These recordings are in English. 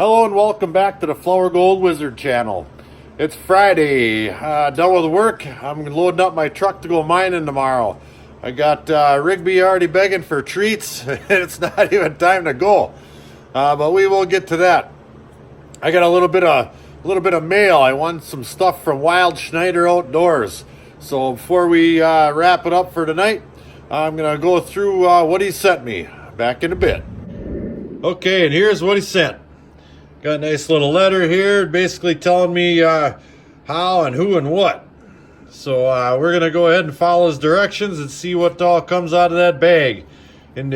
Hello and welcome back to the Flower Gold Wizard channel. It's Friday, done with work. I'm loading up my truck to go mining tomorrow. I got Rigby already begging for treats and it's not even time to go. But we will get to that. I got a little bit of mail. I won some stuff from Wild Schneider Outdoors. So before we wrap it up for tonight, I'm gonna go through what he sent me. Back in a bit. Okay, and here's what he sent. Got a nice little letter here basically telling me how and who and what. So we're going to go ahead and follow his directions and see what all comes out of that bag. And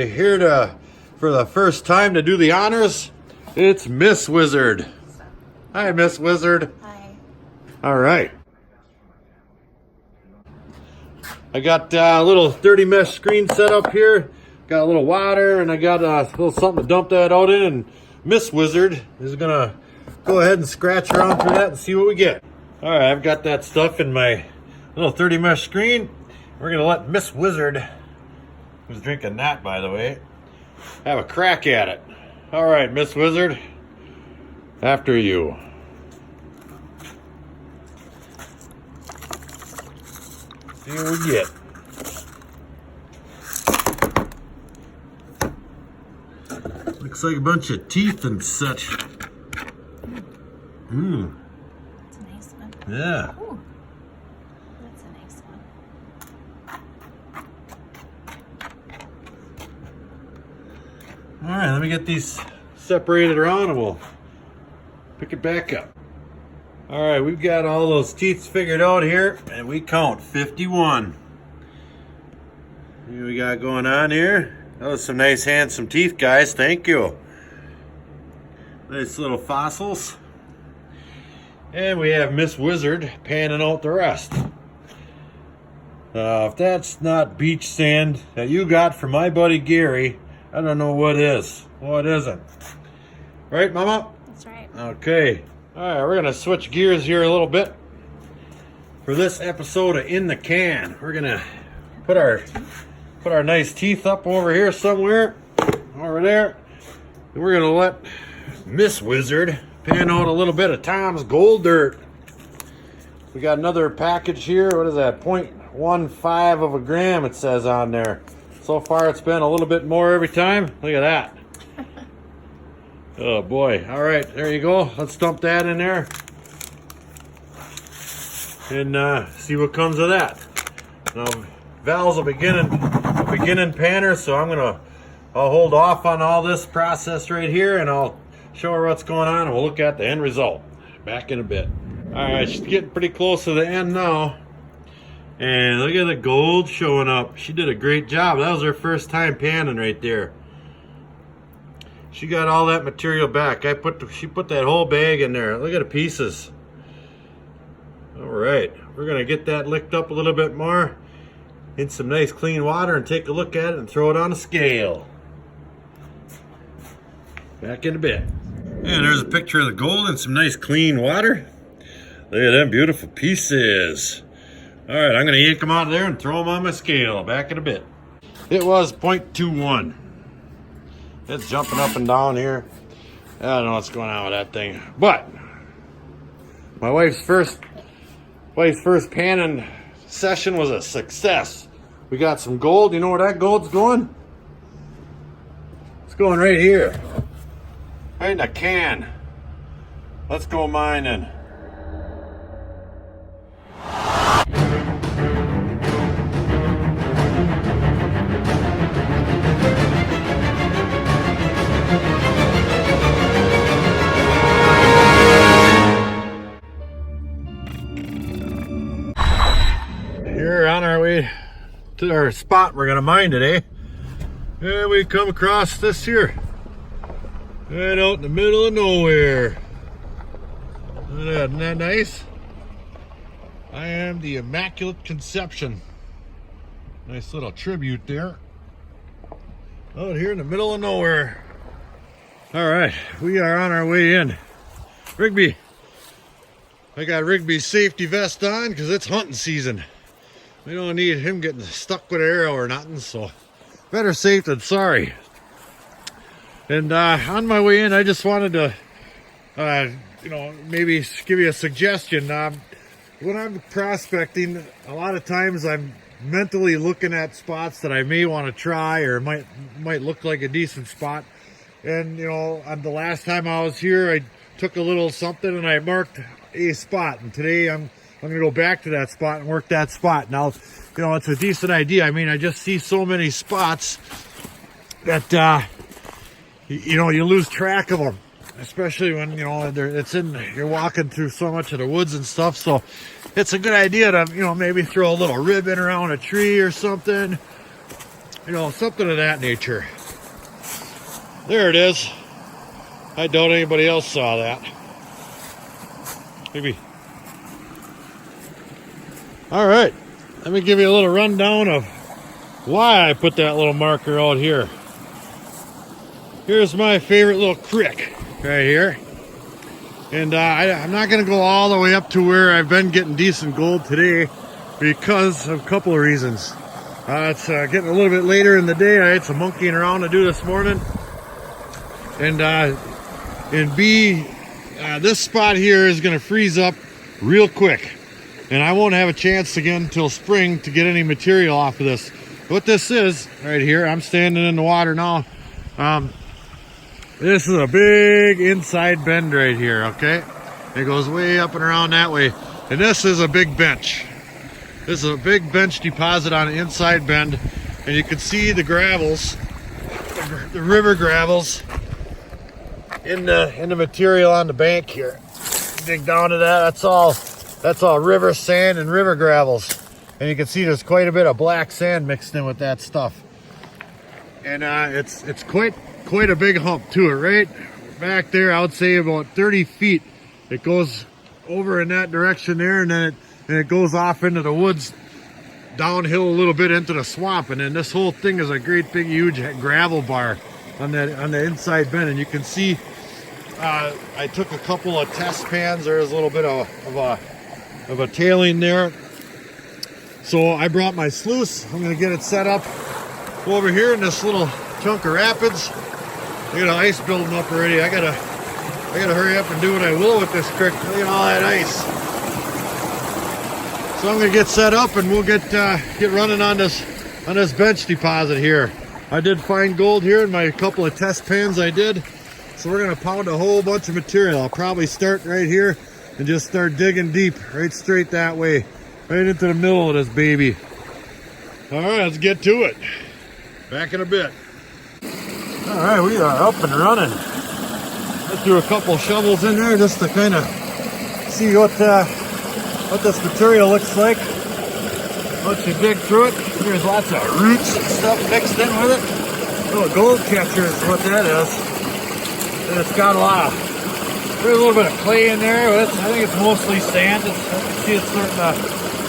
for the first time to do the honors, it's Miss Wizard. Hi, Miss Wizard. Hi. All right. I got a little 30 mesh screen set up here. Got a little water and I got a little something to dump that out in. And Miss Wizard is gonna go ahead and scratch around through that and see what we get. All right, I've got that stuff in my little 30 mesh screen. We're gonna let Miss Wizard, who's drinking that by the way, have a crack at it. All right, Miss Wizard, after you. See what we get. Looks like a bunch of teeth and such. Ooh. That's a nice one. Yeah. Ooh. That's a nice one. All right, let me get these separated around and we'll pick it back up. All right, we've got all those teeth figured out here and we count 51. What we got going on here? Those some nice handsome teeth, guys. Thank you. Nice little fossils. And we have Miss Wizard panning out the rest. If that's not beach sand that you got from my buddy Gary, I don't know what is. What isn't? Right, Mama? That's right. Okay. All right, we're going to switch gears here a little bit. For this episode of In the Can, we're going to put our nice teeth up over here somewhere, over there. And we're gonna let Miss Wizard pan out a little bit of Tom's Gold Dirt. We got another package here. What is that? 0.15 of a gram it says on there. So far it's been a little bit more every time. Look at that. Oh boy. All right, there you go. Let's dump that in there. And see what comes of that. Now, Val's a beginning panner, so I'll hold off on all this process right here and I'll show her what's going on and we'll look at the end result. Back in a bit. Alright, she's getting pretty close to the end now. And look at the gold showing up. She did a great job. That was her first time panning right there. She got all that material back. She put that whole bag in there. Look at the pieces. Alright, we're gonna get that licked up a little bit more in some nice clean water and take a look at it and throw it on a scale. Back in a bit. And there's a picture of the gold in some nice clean water. Look at them beautiful pieces. All right, I'm gonna yank them out of there and throw them on my scale. Back in a bit. It was 0.21. It's jumping up and down here. I don't know what's going on with that thing. But my wife's first panning session was a success. We got some gold. You know where that gold's going? It's going right here. Right in a can. Let's go mining. Here on our way to our spot we're gonna mine today, and we come across this here, right out in the middle of nowhere. Isn't that nice? I am the Immaculate Conception. Nice little tribute there. Out here in the middle of nowhere. All right, we are on our way in. Rigby, I got Rigby's safety vest on because it's hunting season. We don't need him getting stuck with an arrow or nothing, so better safe than sorry. And on my way in, I just wanted to maybe give you a suggestion. When I'm prospecting, a lot of times I'm mentally looking at spots that I may want to try or might look like a decent spot. And on the last time I was here, I took a little something and I marked a spot. And today I'm going to go back to that spot and work that spot. Now, it's a decent idea. I mean, I just see so many spots that you lose track of them, especially when you're walking through so much of the woods and stuff. So it's a good idea to maybe throw a little ribbon around a tree or something, something of that nature. There it is. I doubt anybody else saw that. Maybe. All right, let me give you a little rundown of why I put that little marker out here. Here's my favorite little creek right here. And I'm not going to go all the way up to where I've been getting decent gold today because of a couple of reasons. It's getting a little bit later in the day. I had some monkeying around to do this morning. And B, this spot here is going to freeze up real quick. And I won't have a chance again until spring to get any material off of this. What this is right here, I'm standing in the water now. This is a big inside bend right here, okay? It goes way up and around that way. And this is a big bench. This is a big bench deposit on an inside bend. And you can see the gravels, the river gravels in the material on the bank here. Dig down to that, that's all river sand and river gravels. And you can see there's quite a bit of black sand mixed in with that stuff. And it's quite a big hump to it, right back there. I would say about 30 feet. It goes over in that direction there, and then it goes off into the woods, downhill a little bit into the swamp. And then this whole thing is a great big huge gravel bar on the inside bend. And you can see I took a couple of test pans. There's a little bit of a tailing there. So I brought my sluice. I'm going to get it set up over here in this little chunk of rapids. I got ice building up already. I gotta hurry up and do what I will with this creek. Look at all that ice. So I'm gonna get set up and we'll get running on this bench deposit here. I did find gold here in my couple of test pans I did. So we're gonna pound a whole bunch of material. I'll probably start right here and just start digging deep, right straight that way, right into the middle of this baby. All right, let's get to it. Back in a bit. All right, we are up and running. I threw a couple shovels in there just to kind of see what this material looks like. Once you dig through it, there's lots of roots and stuff mixed in with it. Little gold catcher is what that is. And it's got there's a little bit of clay in there, but I think it's mostly sand. I can see it's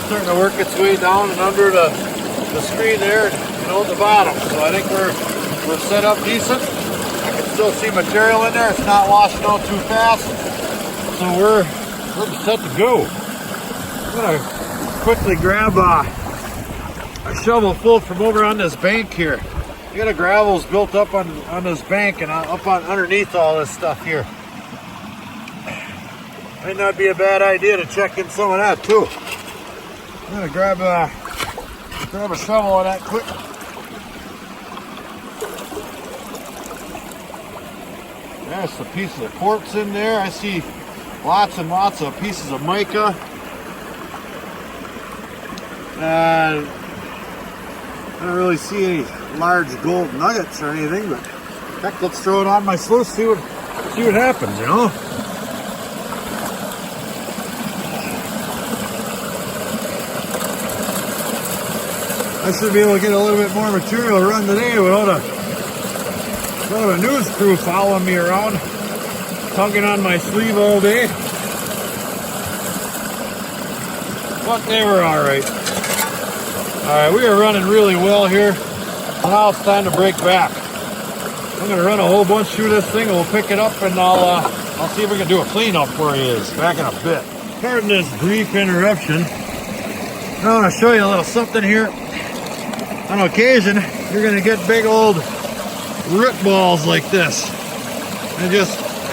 starting to work its way down and under the screen there, at the bottom. So I think we're set up decent. I can still see material in there. It's not washing out too fast. So we're set to go. I'm gonna quickly grab a shovel full from over on this bank here. You got gravels built up on this bank and up underneath all this stuff here. Might not be a bad idea to check in some of that too. I'm gonna grab a shovel on that quick. There's some pieces of quartz in there. I see lots and lots of pieces of mica. I don't really see any large gold nuggets or anything, but heck, let's throw it on my sluice, see what happens, I should be able to get a little bit more material run today without a news crew following me around, tugging on my sleeve all day. But they were alright. Alright, we are running really well here. Now it's time to break back. I'm going to run a whole bunch through this thing and we'll pick it up and I'll see if we can do a cleanup where he is. Back in a bit. Pardon this brief interruption. I want to show you a little something here. On occasion, you're going to get big old root balls like this. And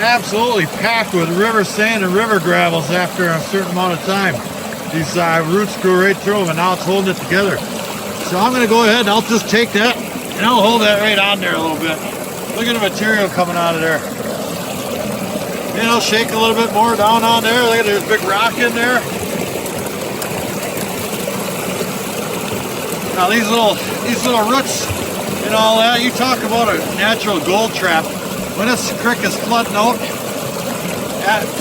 absolutely packed with river sand and river gravels after a certain amount of time. These roots go right through them, and now it's holding it together. So I'm going to go ahead and I'll just take that and I'll hold that right on there a little bit. Look at the material coming out of there. And I'll shake a little bit more down on there. Look at there's a big rock in there. Now these little roots and all that, you talk about a natural gold trap. When this creek is flooding out,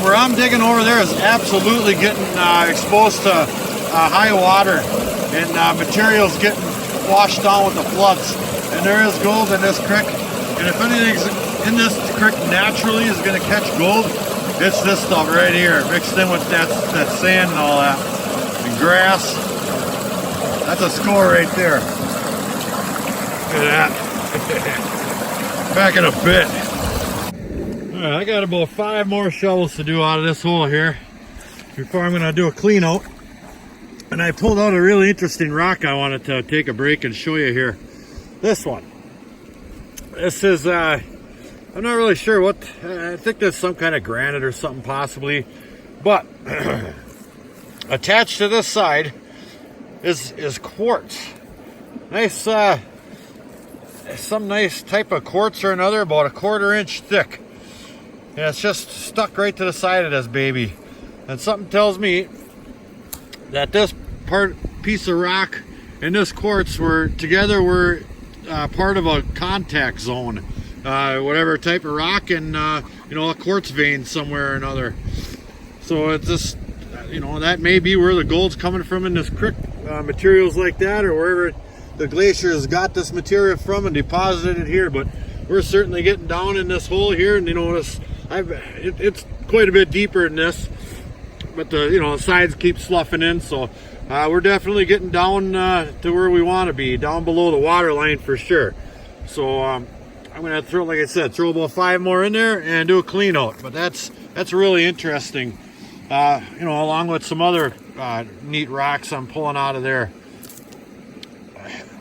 where I'm digging over there is absolutely getting exposed to high water, and materials getting washed down with the floods. And there is gold in this creek, and if anything's in this creek naturally is going to catch gold, it's this stuff right here, mixed in with that sand and all that, and grass. That's a score right there. Look at that. Back in a bit. All right, I got about 5 more shovels to do out of this hole here before I'm going to do a clean out. And I pulled out a really interesting rock I wanted to take a break and show you here. This one. This is, I'm not really sure what, I think there's some kind of granite or something possibly. But attached to this side is quartz. Nice, some nice type of quartz or another, about 1/4 inch thick. And it's just stuck right to the side of this baby. And something tells me that this piece of rock and this quartz were together part of a contact zone. Whatever type of rock and, you know, a quartz vein somewhere or another. So it's just, you know, that may be where the gold's coming from in this creek. Materials like that, or wherever the glacier has got this material from and deposited it here. But we're certainly getting down in this hole here, and you know, it's quite a bit deeper than this, but the sides keep sloughing in, so we're definitely getting down to where we want to be, down below the water line for sure. So I'm gonna throw, like I said, throw about 5 more in there and do a clean out. But that's really interesting, along with some other neat rocks I'm pulling out of there.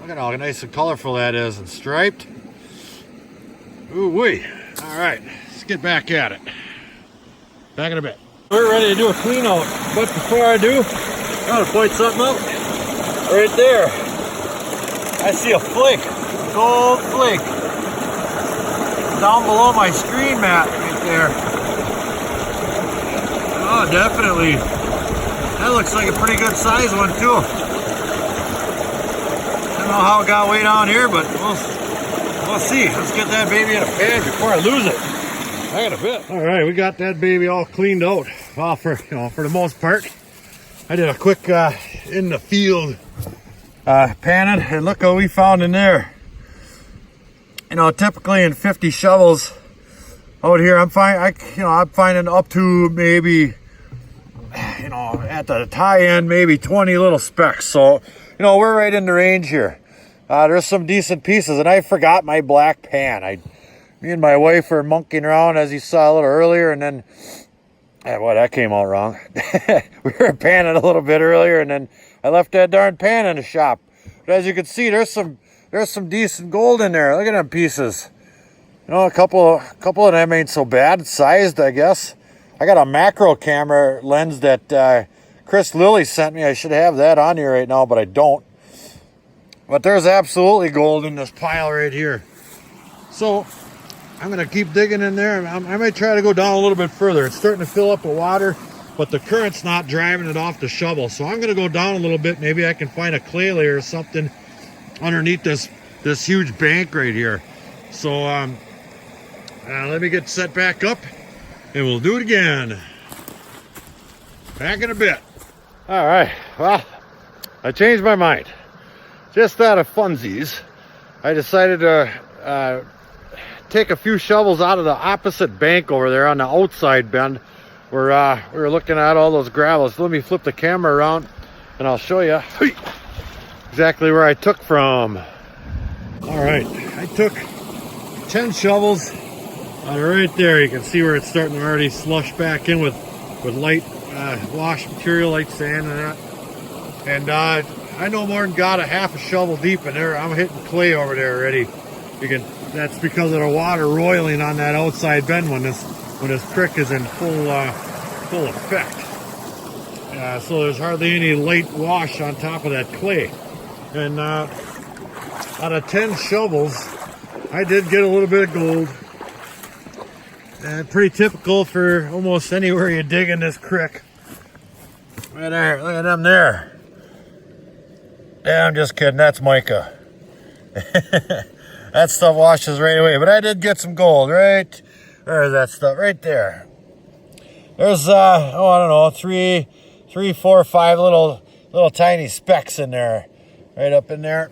Look at how nice and colorful that is, and striped. Ooh wee. All right, let's get back at it. Back in a bit. We're ready to do a clean out, but before I do, I want to point something out. Right there, I see a flake, gold flake, down below my screen mat right there. Oh, definitely. That looks like a pretty good size one too. I don't know how it got way down here, but we'll see. Let's get that baby in a pan before I lose it. I got a bit. All right, we got that baby all cleaned out. Well, for the most part, I did a quick in the field panning, and look what we found in there. Typically in 50 shovels out here, I'm finding up to maybe, at the tie end, maybe 20 little specks. So, we're right in the range here. There's some decent pieces, and I forgot my black pan. Me and my wife were monkeying around, as you saw a little earlier, and then, that came out wrong. We were panning a little bit earlier, and then I left that darn pan in the shop. But as you can see, there's some decent gold in there. Look at them pieces. A couple of them ain't so bad. It's sized, I guess. I got a macro camera lens that Chris Lilly sent me. I should have that on here right now, but I don't. But there's absolutely gold in this pile right here. So I'm going to keep digging in there. I might try to go down a little bit further. It's starting to fill up with water, but the current's not driving it off the shovel. So I'm going to go down a little bit. Maybe I can find a clay layer or something underneath this huge bank right here. So let me get set back up, and we'll do it again. Back in a bit. All right, well, I changed my mind. Just out of funsies, I decided to take a few shovels out of the opposite bank over there on the outside bend where we were looking at all those gravels. Let me flip the camera around and I'll show you exactly where I took from. All right, I took 10 shovels right there. You can see where it's starting to already slush back in with light wash material, light sand and that. And I no more than got a half a shovel deep in there. I'm hitting clay over there already. That's because of the water roiling on that outside bend when this when this creek is in full effect. So there's hardly any light wash on top of that clay. And out of 10 shovels, I did get a little bit of gold. And pretty typical for almost anywhere you dig in this creek. Right there, look at them there. Yeah, I'm just kidding, that's mica. That stuff washes right away. But I did get some gold, right? There's that stuff right there. There's, I don't know, three, 4, 5 little tiny specks in there. Right up in there.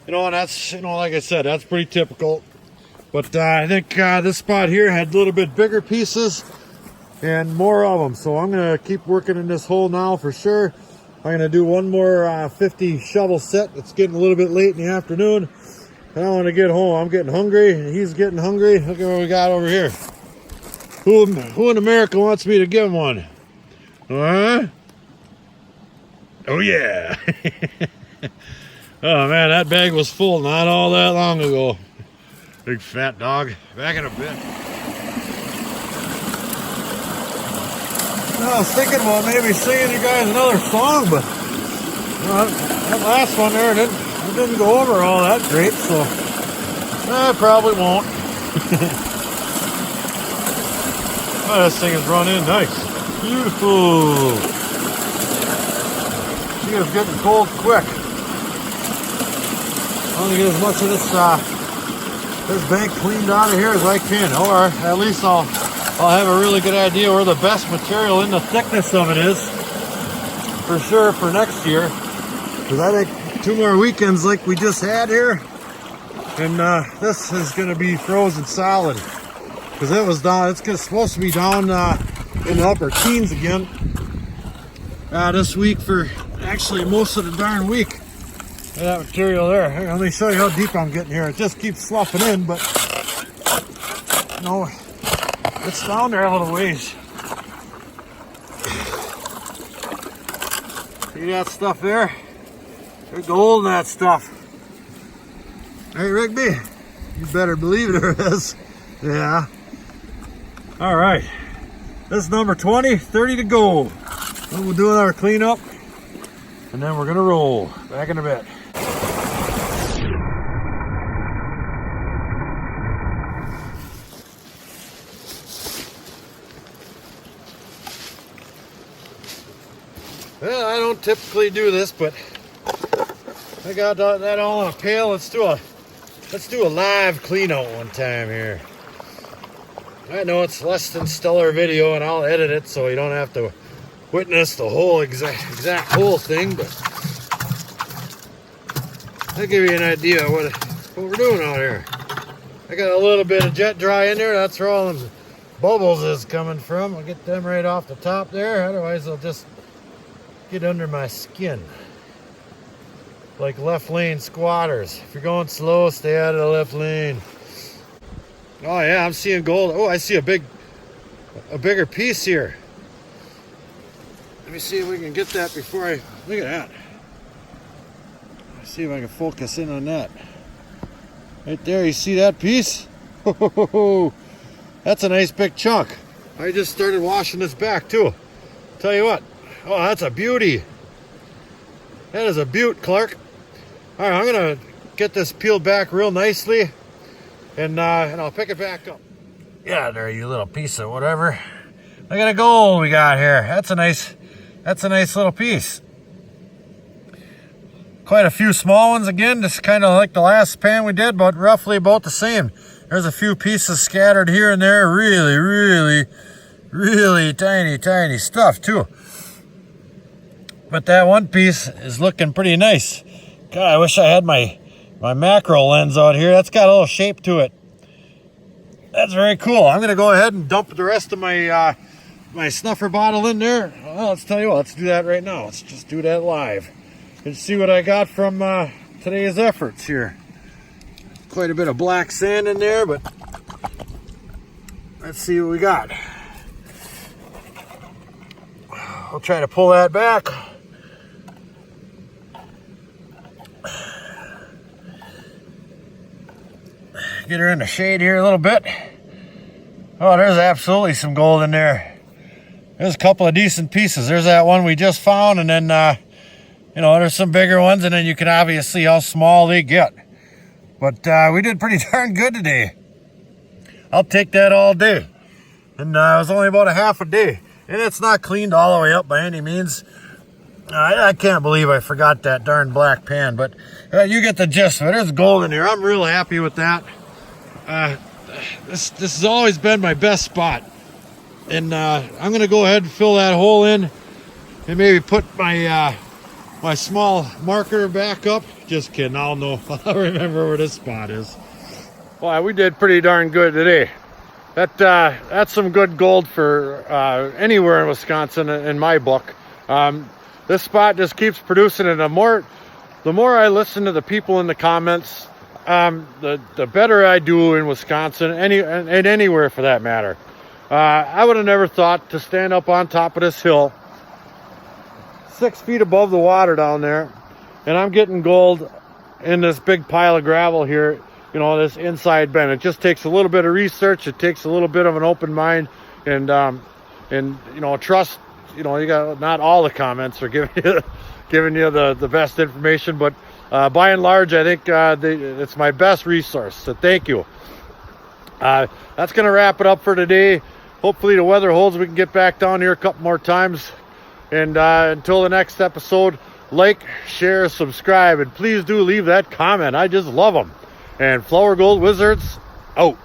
And that's, like I said, that's pretty typical. But I think this spot here had a little bit bigger pieces and more of them. So I'm going to keep working in this hole now for sure. I'm going to do one more 50 shovel set. It's getting a little bit late in the afternoon. I don't want to get home. I'm getting hungry and he's getting hungry. Look at what we got over here. Who in America wants me to give him one? Huh? Oh yeah. Oh man, that bag was full not all that long ago. Big fat dog. Back in a bit. I was thinking about maybe singing you guys another song, but that last one there didn't go over all that great, so I probably won't. Oh, this thing is running nice. Beautiful. She is getting cold quick. I want to get as much of this bank cleaned out of here as I can, or at least I'll have a really good idea where the best material in the thickness of it is for sure for next year. Because I think 2 more weekends like we just had here, and this is going to be frozen solid. Because it was down, it's supposed to be down in the upper teens again this week for actually most of the darn week. That material there. Here, let me show you how deep I'm getting here. It just keeps sloughing in, but it's down there a little ways. See that stuff there? There's gold in that stuff. Hey, Rigby, you better believe there is. Yeah. All right. This is number 20, 30 to go. We'll do our cleanup, and then we're gonna roll. Back in a bit. Well, I don't typically do this, but I got that all in a pail. Let's do a live clean out one time here. I know it's less than stellar video, and I'll edit it so you don't have to witness the whole exact whole thing, but I'll give you an idea of what we're doing out here. I got a little bit of jet dry in there. That's where all them bubbles is coming from. I'll get them right off the top there. Otherwise, they'll just get under my skin. Like left lane squatters. If you're going slow, stay out of the left lane. Oh yeah, I'm seeing gold. Oh, I see a bigger piece here. Let me see if we can get that before I look at that. Let's see if I can focus in on that. Right there, you see that piece? That's a nice big chunk. I just started washing this back too. Tell you what. Oh, that's a beauty. That is a beaut, Clark. All right, I'm gonna get this peeled back real nicely, and I'll pick it back up. Yeah, there, you little piece of whatever. Look at the gold we got here. That's a nice little piece. Quite a few small ones again, just kind of like the last pan we did, but roughly about the same. There's a few pieces scattered here and there. Really, really, really tiny stuff too. But that one piece is looking pretty nice. God, I wish I had my macro lens out here. That's got a little shape to it. That's very cool. I'm gonna go ahead and dump the rest of my my snuffer bottle in there. Well, let's tell you what, let's do that right now. Let's just do that live and see what I got from today's efforts here. Quite a bit of black sand in there, but let's see what we got. I'll try to pull that back. Get her in the shade here a little bit. Oh, there's absolutely some gold in there. There's a couple of decent pieces. There's that one we just found, and then, there's some bigger ones, and then you can obviously see how small they get. But we did pretty darn good today. I'll take that all day. And it was only about a half a day. And it's not cleaned all the way up by any means. I can't believe I forgot that darn black pan, but you get the gist of it. There's gold in here. I'm real happy with that. This has always been my best spot. And I'm going to go ahead and fill that hole in and maybe put my my small marker back up. Just kidding. I'll remember where this spot is. Well, we did pretty darn good today. That's some good gold for anywhere in Wisconsin in my book. This spot just keeps producing, and the more I listen to the people in the comments, the better I do in Wisconsin, and anywhere for that matter. I would have never thought to stand up on top of this hill, 6 feet above the water down there, and I'm getting gold in this big pile of gravel here, this inside bend. It just takes a little bit of research. It takes a little bit of an open mind, and trust. You got, not all the comments are giving you the best information, but by and large, I think it's my best resource. So thank you. That's going to wrap it up for today. Hopefully the weather holds. We can get back down here a couple more times. And until the next episode, like, share, subscribe, and please do leave that comment. I just love them. And Flower Gold Wizards, out.